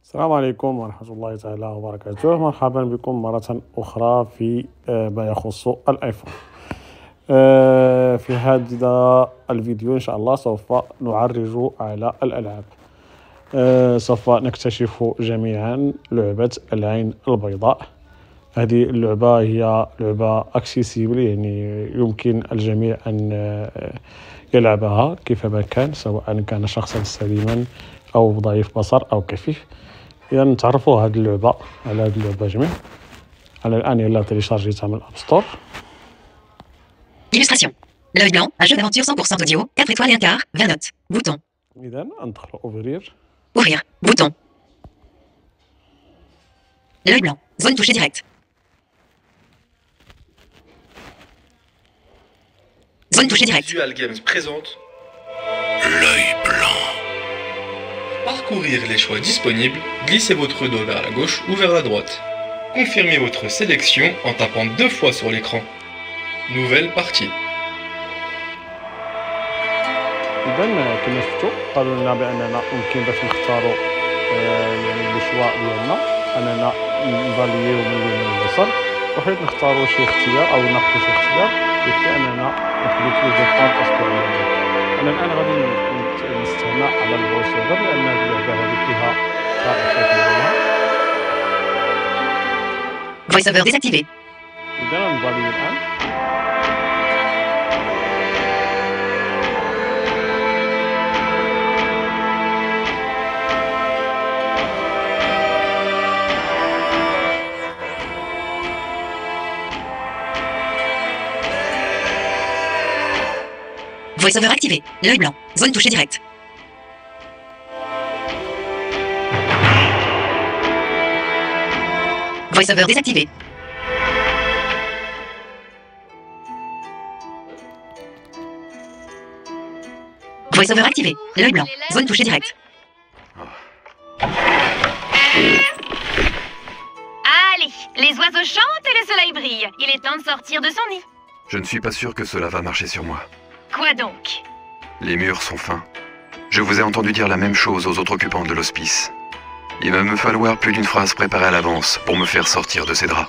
السلام عليكم ورحمة الله تعالى وبركاته. مرحبا بكم مرة أخرى في ما يخص الآيفون. في هذا الفيديو إن شاء الله سوف نعرج على الألعاب. سوف نكتشف جميعا لعبة العين البيضاء. هذه اللعبة هي لعبة accessible، يعني يمكن الجميع أن يلعبها كيفما كان، سواء كان شخصا سليما أو ضعيف بصر أو كفيف. إذا نتعرفوا على هذه اللعبة جميع. أنا الآن يلا تيليشارجيتها من الأب ستور. Illustration. L'œil blanc, un jeu d'aventure 100% audio, 4 étoiles et un quart, 20 notes. Bouton. إذا ندخل ouvrir. Ouvrir. Bouton. L'œil blanc. Zone touchée directe. Zone touchée directe. Visual Games présente L'œil blanc. Parcourir les choix disponibles, glissez votre doigt vers la gauche ou vers la droite. Confirmez votre sélection en tapant 2 fois sur l'écran. Nouvelle partie. إذا كما شفتوا قالوا لنا بأننا يمكن باش نختاروا يعني الشواء ديالنا أننا نفاليو من اليمين لليسار، وحيت نختاروا شي اختيار أو ناخذوا شي اختيار يكفي أننا ندخلوا في كونط أسبوعيا. أنا الآن غادي نستغنى على الفويس اوفر لأن هذه اللعبة هذه فيها الشكل ديالها. Voice over désactivé. إذا نفاليو الآن. Voice over activé. L'œil blanc. Zone touchée directe. Voice over désactivé. Voice over activé. L'œil blanc. Zone touchée directe. Allez, les oiseaux chantent et le soleil brille. Il est temps de sortir de son nid. Je ne suis pas sûr que cela va marcher sur moi. Quoi donc? Les murs sont fins. Je vous ai entendu dire la même chose aux autres occupants de l'hospice. Il va me falloir plus d'une phrase préparée à l'avance pour me faire sortir de ces draps.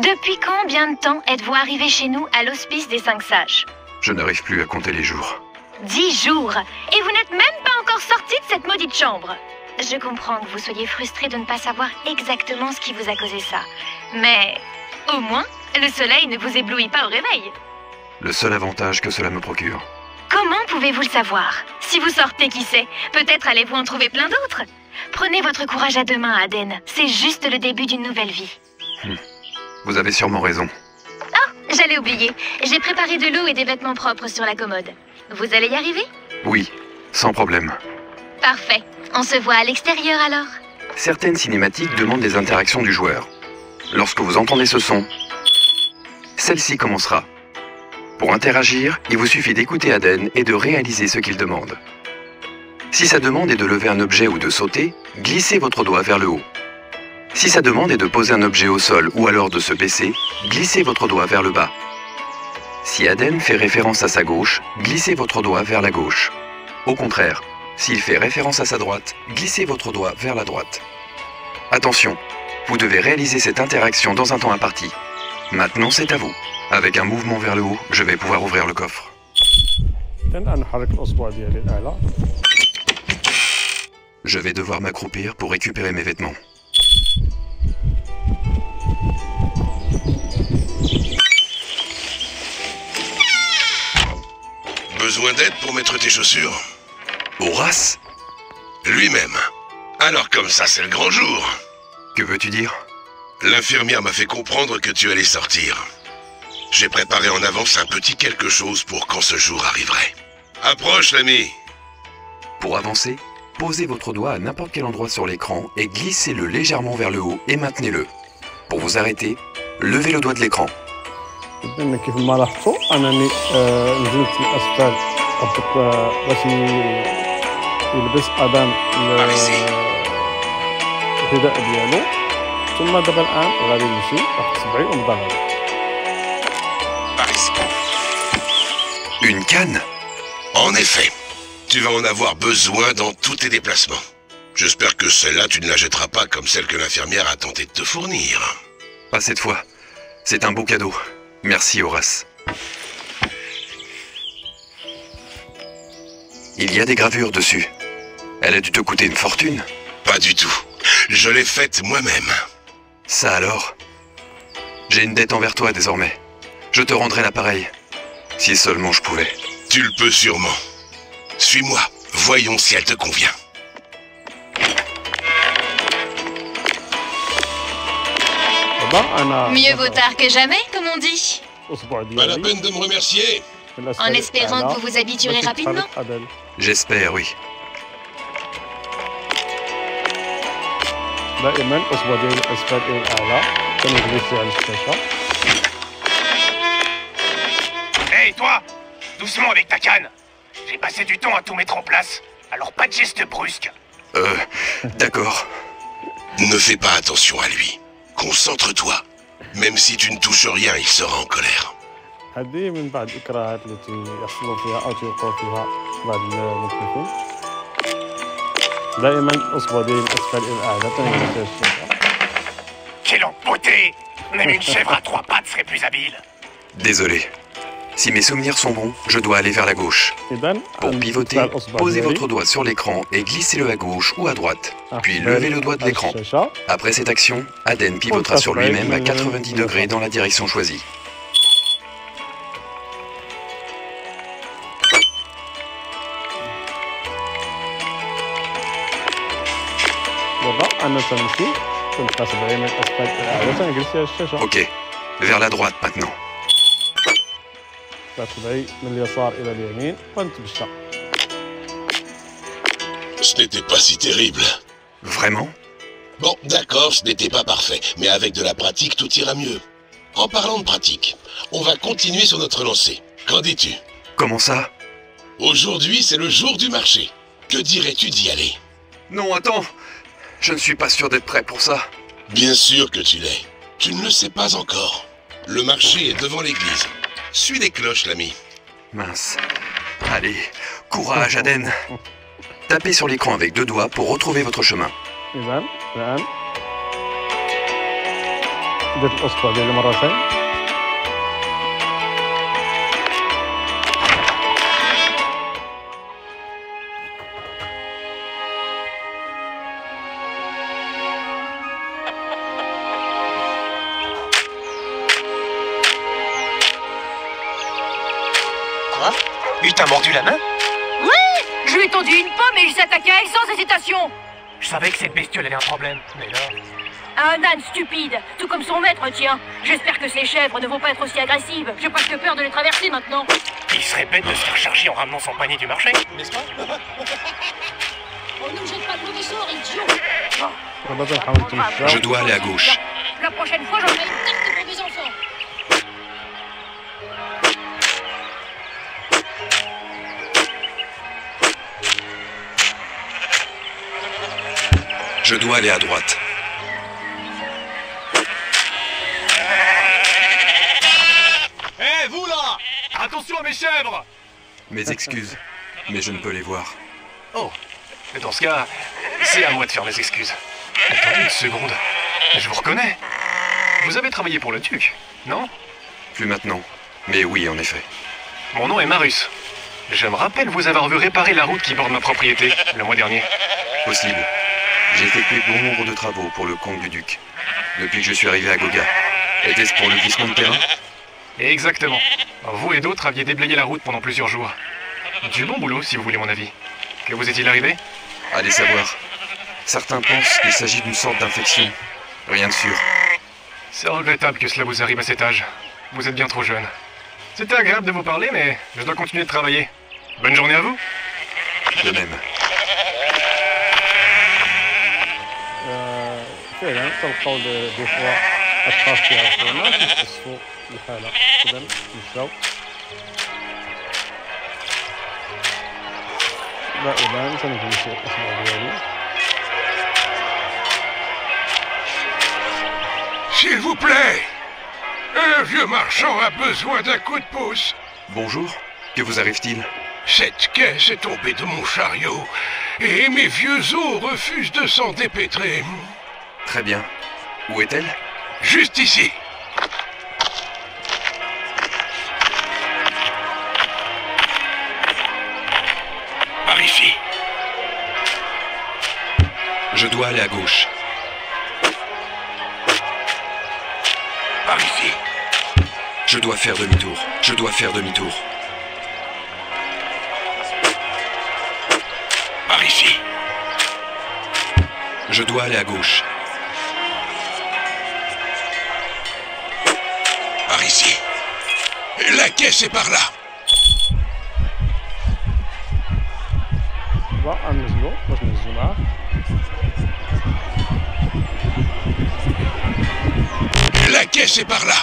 Depuis combien de temps êtes-vous arrivé chez nous à l'hospice des 5 sages? Je n'arrive plus à compter les jours. 10 jours. Et vous n'êtes même pas encore sorti de cette maudite chambre. Je comprends que vous soyez frustré de ne pas savoir exactement ce qui vous a causé ça. Mais au moins, le soleil ne vous éblouit pas au réveil. Le seul avantage que cela me procure. Comment pouvez-vous le savoir? Si vous sortez, qui sait? Peut-être allez-vous en trouver plein d'autres. Prenez votre courage à 2 mains, Aden. C'est juste le début d'une nouvelle vie. Vous avez sûrement raison. Oh, j'allais oublier. J'ai préparé de l'eau et des vêtements propres sur la commode. Vous allez y arriver? Oui, sans problème. Parfait. On se voit à l'extérieur alors? Certaines cinématiques demandent des interactions du joueur. Lorsque vous entendez ce son, celle-ci commencera. Pour interagir, il vous suffit d'écouter Aden et de réaliser ce qu'il demande. Si sa demande est de lever un objet ou de sauter, glissez votre doigt vers le haut. Si sa demande est de poser un objet au sol ou alors de se baisser, glissez votre doigt vers le bas. Si Aden fait référence à sa gauche, glissez votre doigt vers la gauche. Au contraire, s'il fait référence à sa droite, glissez votre doigt vers la droite. Attention, vous devez réaliser cette interaction dans un temps imparti. Maintenant, c'est à vous. Avec un mouvement vers le haut, je vais pouvoir ouvrir le coffre. Je vais devoir m'accroupir pour récupérer mes vêtements. Besoin d'aide pour mettre tes chaussures? Horace? Lui-même. Alors comme ça, c'est le grand jour. Que veux-tu dire? L'infirmière m'a fait comprendre que tu allais sortir. J'ai préparé en avance un petit quelque chose pour quand ce jour arriverait. Approche, l'ami. Pour avancer, posez votre doigt à n'importe quel endroit sur l'écran et glissez-le légèrement vers le haut et maintenez-le. Pour vous arrêter, levez le doigt de l'écran. إذا كيف ما لاحظتوا أنني نزلت الأسفل باش يلبس أدم الحذاء ديالو، ثم دابا الآن غادي نمشي واحد صبعي ونضغط. Par ici. Une canne? En effet, tu vas en avoir besoin dans tous tes déplacements. J'espère que celle-là, tu ne la jetteras pas comme celle que l'infirmière a tenté de te fournir. Pas cette fois. C'est un beau cadeau. Merci, Horace. Il y a des gravures dessus. Elle a dû te coûter une fortune. Pas du tout. Je l'ai faite moi-même. Ça alors? J'ai une dette envers toi désormais. Je te rendrai l'appareil. Si seulement je pouvais. Tu le peux sûrement. Suis-moi. Voyons si elle te convient. Mieux vaut tard que jamais, comme on dit. Pas la peine de me remercier. En espérant que vous vous habituerez rapidement. J'espère, oui. دائما اصبع ديال الاسفل الى الاعلى كنجلس على الشاشه. Hey toi! Doucement avec ta canne! J'ai passé du temps à tout mettre en place, alors pas de geste brusque. D'accord. Ne fais pas attention à lui. Concentre-toi. Même si tu ne touches rien, il sera en colère. هذه من بعض الإكراهات التي يحصل فيها أو توقع فيها بعض المكلفين. دائما أصبع ديال الأسفل إلى الأعلى كنجلس على الشاشة. Quelle beauté! Même une chèvre à trois pattes serait plus habile. Désolé. Si mes souvenirs sont bons, je dois aller vers la gauche. Pour pivoter, posez votre doigt sur l'écran et glissez-le à gauche ou à droite. Puis levez le doigt de l'écran. Après cette action, Aden pivotera sur lui-même à 90 degrés dans la direction choisie. Ok, vers la droite maintenant. Ce n'était pas si terrible. Vraiment? Bon, d'accord, ce n'était pas parfait, mais avec de la pratique, tout ira mieux. En parlant de pratique, on va continuer sur notre lancée. Qu'en dis-tu? Comment ça? Aujourd'hui, c'est le jour du marché. Que dirais-tu d'y aller? Non, attends. Je ne suis pas sûr d'être prêt pour ça. Bien sûr que tu l'es. Tu ne le sais pas encore. Le marché est devant l'église. Suis les cloches, l'ami. Mince. Allez, courage, Aden. Tapez sur l'écran avec deux doigts pour retrouver votre chemin. Quoi? Il t'a mordu la main? Oui! Je lui ai tendu une pomme et il s'est attaqué à elle sans hésitation! Je savais que cette bestiole avait un problème, mais là... Un âne stupide, tout comme son maître, tiens. J'espère que ces chèvres ne vont pas être aussi agressives. J'ai presque peur de les traverser maintenant. Il serait bête de se faire charger en ramenant son panier du marché, n'est-ce pas? On ne jette pas de mauvais sort, idiot! Je dois aller à gauche. La prochaine fois, j'en ferai une tarte pour mes enfants. Je dois aller à droite. Hé, vous là! Attention à mes chèvres! Mes excuses, mais je ne peux les voir. Oh, dans ce cas, c'est à moi de faire mes excuses. Attendez une seconde, je vous reconnais. Vous avez travaillé pour le duc, non? Plus maintenant, mais oui, en effet. Mon nom est Marus. Je me rappelle vous avoir vu réparer la route qui borde ma propriété le mois dernier. Possible. J'ai effectué bon nombre de travaux pour le compte du duc. Depuis que je suis arrivé à Goga. Était-ce pour le glissement de terrain? Exactement. Vous et d'autres aviez déblayé la route pendant plusieurs jours. Du bon boulot, si vous voulez mon avis. Que vous est-il arrivé? Allez savoir. Certains pensent qu'il s'agit d'une sorte d'infection. Rien de sûr. C'est regrettable que cela vous arrive à cet âge. Vous êtes bien trop jeune. C'était agréable de vous parler, mais je dois continuer de travailler. Bonne journée à vous. De même. فعلا تلقاو دي فوا اشخاص كيعرفونا كيتوصفوا الحاله اذا نمشاو دائما تنجلسوا الاسماء ديالي. S'il vous plaît, un vieux marchand a besoin d'un coup de pouce. Bonjour, que vous arrive-t-il? Cette caisse est tombée de mon chariot Et mes vieux os refusent de s'en dépêtrer. Très bien. Où est-elle? Juste ici. Par ici. Je dois aller à gauche. Par ici. Je dois faire demi-tour. Je dois faire demi-tour. Par ici. Je dois aller à gauche. Par ici. La caisse est par là. دابا ننزلو باش نهزو معاه. La caisse est par là.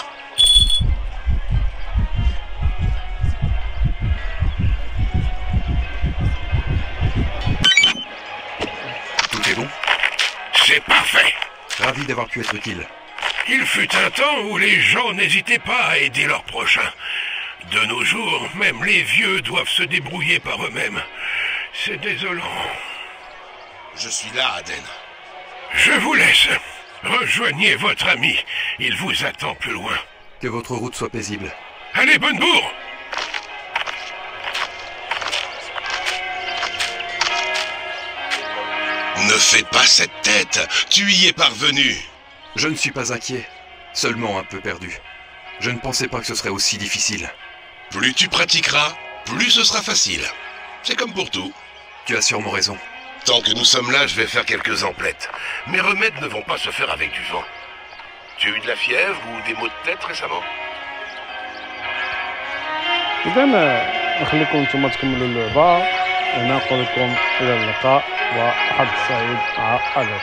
Tout est bon? C'est parfait. Ravi d'avoir pu être utile. Il fut un temps où les gens n'hésitaient pas à aider leurs prochains. De nos jours, même les vieux doivent se débrouiller par eux-mêmes. C'est désolant. Je suis là, Aden. Je vous laisse. Rejoignez votre ami. Il vous attend plus loin. Que votre route soit paisible. Allez, bonne bourre! Ne fais pas cette tête. Tu y es parvenu. Je ne suis pas inquiet. Seulement un peu perdu. Je ne pensais pas que ce serait aussi difficile. Plus tu pratiqueras, plus ce sera facile. C'est comme pour tout. Tu as sûrement raison. Tant que nous sommes là, je vais faire quelques emplettes. Mes remèdes ne vont pas se faire avec du vent. Tu as eu de la fièvre ou des maux de tête récemment? إذا نخليكم نتوما تكملوا اللعبة. أنا نقول لكم إلى اللقاء وحظ سعيد مع ألف.